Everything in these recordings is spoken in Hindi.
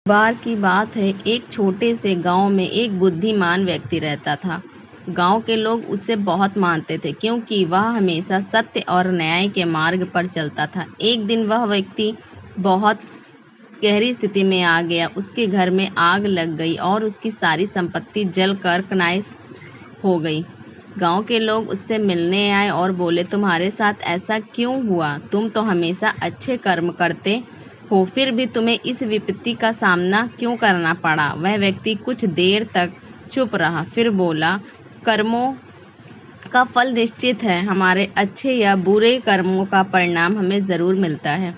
बार की बात है, एक छोटे से गांव में एक बुद्धिमान व्यक्ति रहता था। गांव के लोग उसे बहुत मानते थे क्योंकि वह हमेशा सत्य और न्याय के मार्ग पर चलता था। एक दिन वह व्यक्ति बहुत गहरी स्थिति में आ गया। उसके घर में आग लग गई और उसकी सारी संपत्ति जलकर कनाइस हो गई। गांव के लोग उससे मिलने आए और बोले, तुम्हारे साथ ऐसा क्यों हुआ? तुम तो हमेशा अच्छे कर्म करते हो, फिर भी तुम्हें इस विपत्ति का सामना क्यों करना पड़ा? वह व्यक्ति कुछ देर तक चुप रहा, फिर बोला, कर्मों का फल निश्चित है। हमारे अच्छे या बुरे कर्मों का परिणाम हमें ज़रूर मिलता है।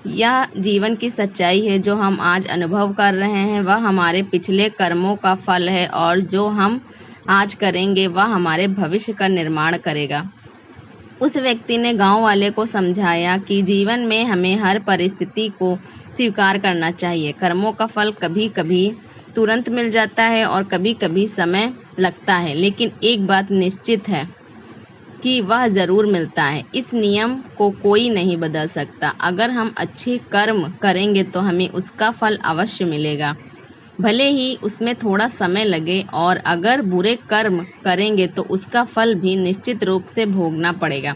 यह जीवन की सच्चाई है। जो हम आज अनुभव कर रहे हैं वह हमारे पिछले कर्मों का फल है, और जो हम आज करेंगे वह हमारे भविष्य का निर्माण करेगा। उस व्यक्ति ने गांव वाले को समझाया कि जीवन में हमें हर परिस्थिति को स्वीकार करना चाहिए। कर्मों का फल कभी कभी तुरंत मिल जाता है और कभी कभी समय लगता है, लेकिन एक बात निश्चित है कि वह ज़रूर मिलता है। इस नियम को कोई नहीं बदल सकता। अगर हम अच्छे कर्म करेंगे तो हमें उसका फल अवश्य मिलेगा, भले ही उसमें थोड़ा समय लगे, और अगर बुरे कर्म करेंगे तो उसका फल भी निश्चित रूप से भोगना पड़ेगा।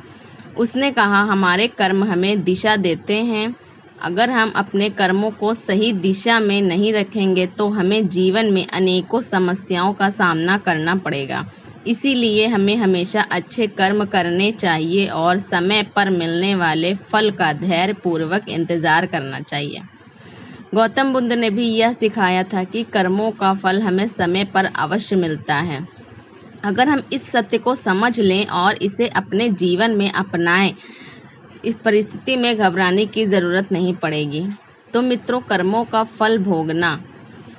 उसने कहा, हमारे कर्म हमें दिशा देते हैं। अगर हम अपने कर्मों को सही दिशा में नहीं रखेंगे तो हमें जीवन में अनेकों समस्याओं का सामना करना पड़ेगा। इसीलिए हमें हमेशा अच्छे कर्म करने चाहिए और समय पर मिलने वाले फल का धैर्यपूर्वक इंतज़ार करना चाहिए। गौतम बुद्ध ने भी यह सिखाया था कि कर्मों का फल हमें समय पर अवश्य मिलता है। अगर हम इस सत्य को समझ लें और इसे अपने जीवन में अपनाएं, इस परिस्थिति में घबराने की ज़रूरत नहीं पड़ेगी। तो मित्रों, कर्मों का फल भोगना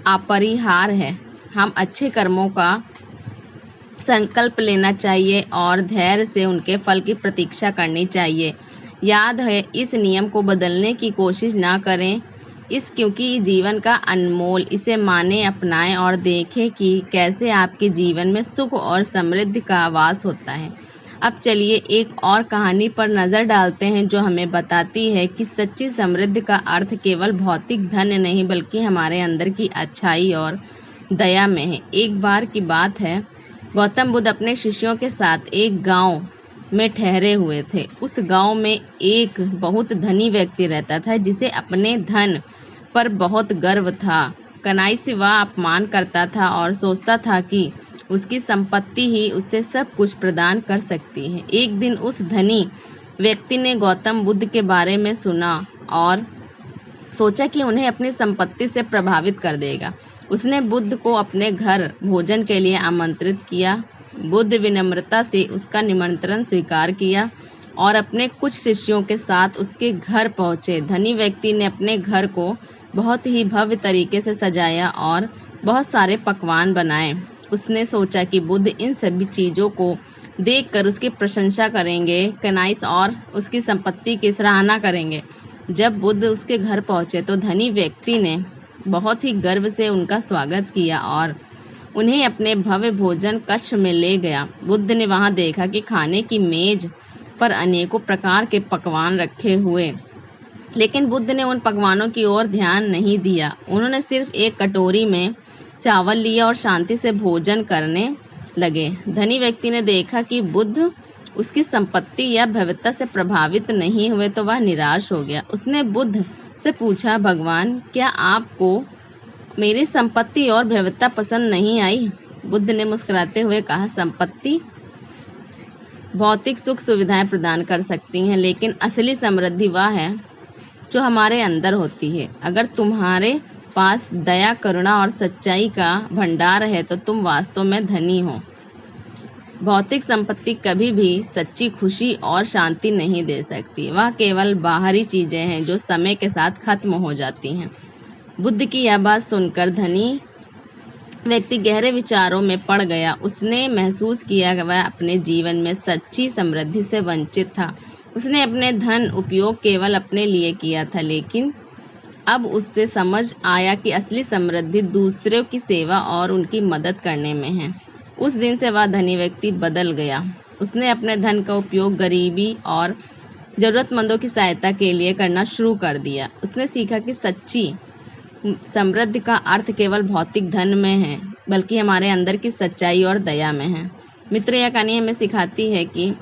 अपरिहार्य है। हम अच्छे कर्मों का संकल्प लेना चाहिए और धैर्य से उनके फल की प्रतीक्षा करनी चाहिए। याद है, इस नियम को बदलने की कोशिश ना करें, क्योंकि जीवन का अनमोल। इसे माने, अपनाएं और देखें कि कैसे आपके जीवन में सुख और समृद्धि का आवास होता है। अब चलिए एक और कहानी पर नज़र डालते हैं जो हमें बताती है कि सच्ची समृद्धि का अर्थ केवल भौतिक धन नहीं बल्कि हमारे अंदर की अच्छाई और दया में है। एक बार की बात है, गौतम बुद्ध अपने शिष्यों के साथ एक गांव में ठहरे हुए थे। उस गांव में एक बहुत धनी व्यक्ति रहता था जिसे अपने धन पर बहुत गर्व था। कनाई से वह अपमान करता था और सोचता था कि उसकी संपत्ति ही उसे सब कुछ प्रदान कर सकती है। एक दिन उस धनी व्यक्ति ने गौतम बुद्ध के बारे में सुना और सोचा कि उन्हें अपनी संपत्ति से प्रभावित कर देगा। उसने बुद्ध को अपने घर भोजन के लिए आमंत्रित किया। बुद्ध विनम्रता से उसका निमंत्रण स्वीकार किया और अपने कुछ शिष्यों के साथ उसके घर पहुंचे। धनी व्यक्ति ने अपने घर को बहुत ही भव्य तरीके से सजाया और बहुत सारे पकवान बनाए। उसने सोचा कि बुद्ध इन सभी चीज़ों को देखकर उसकी प्रशंसा करेंगे, कनाइस और उसकी संपत्ति की सराहना करेंगे। जब बुद्ध उसके घर पहुंचे तो धनी व्यक्ति ने बहुत ही गर्व से उनका स्वागत किया और उन्हें अपने भव्य भोजन कक्ष में ले गया। बुद्ध ने वहां देखा कि खाने की मेज पर अनेकों प्रकार के पकवान रखे हुए, लेकिन बुद्ध ने उन पकवानों की ओर ध्यान नहीं दिया। उन्होंने सिर्फ एक कटोरी में चावल लिया और शांति से भोजन करने लगे। धनी व्यक्ति ने देखा कि बुद्ध उसकी संपत्ति या भव्यता से प्रभावित नहीं हुए तो वह निराश हो गया। उसने बुद्ध से पूछा, भगवान, क्या आपको मेरी संपत्ति और भव्यता पसंद नहीं आई? बुद्ध ने मुस्कुराते हुए कहा, संपत्ति भौतिक सुख सुविधाएं प्रदान कर सकती हैं, लेकिन असली समृद्धि वह है जो हमारे अंदर होती है। अगर तुम्हारे पास दया, करुणा और सच्चाई का भंडार है तो तुम वास्तव में धनी हो। भौतिक संपत्ति कभी भी सच्ची खुशी और शांति नहीं दे सकती। वह केवल बाहरी चीजें हैं जो समय के साथ खत्म हो जाती हैं। बुद्ध की यह बात सुनकर धनी व्यक्ति गहरे विचारों में पड़ गया। उसने महसूस किया कि वह अपने जीवन में सच्ची समृद्धि से वंचित था। उसने अपने धन उपयोग केवल अपने लिए किया था, लेकिन अब उससे समझ आया कि असली समृद्धि दूसरों की सेवा और उनकी मदद करने में है। उस दिन से वह धनी व्यक्ति बदल गया। उसने अपने धन का उपयोग गरीबी और ज़रूरतमंदों की सहायता के लिए करना शुरू कर दिया। उसने सीखा कि सच्ची समृद्धि का अर्थ केवल भौतिक धन में है, बल्कि हमारे अंदर की सच्चाई और दया में है। मित्रों, यह कहानी हमें सिखाती है कि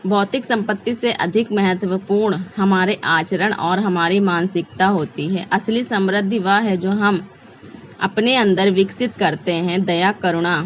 भौतिक संपत्ति से अधिक महत्वपूर्ण हमारे आचरण और हमारी मानसिकता होती है। असली समृद्धि वह है जो हम अपने अंदर विकसित करते हैं। दया, करुणा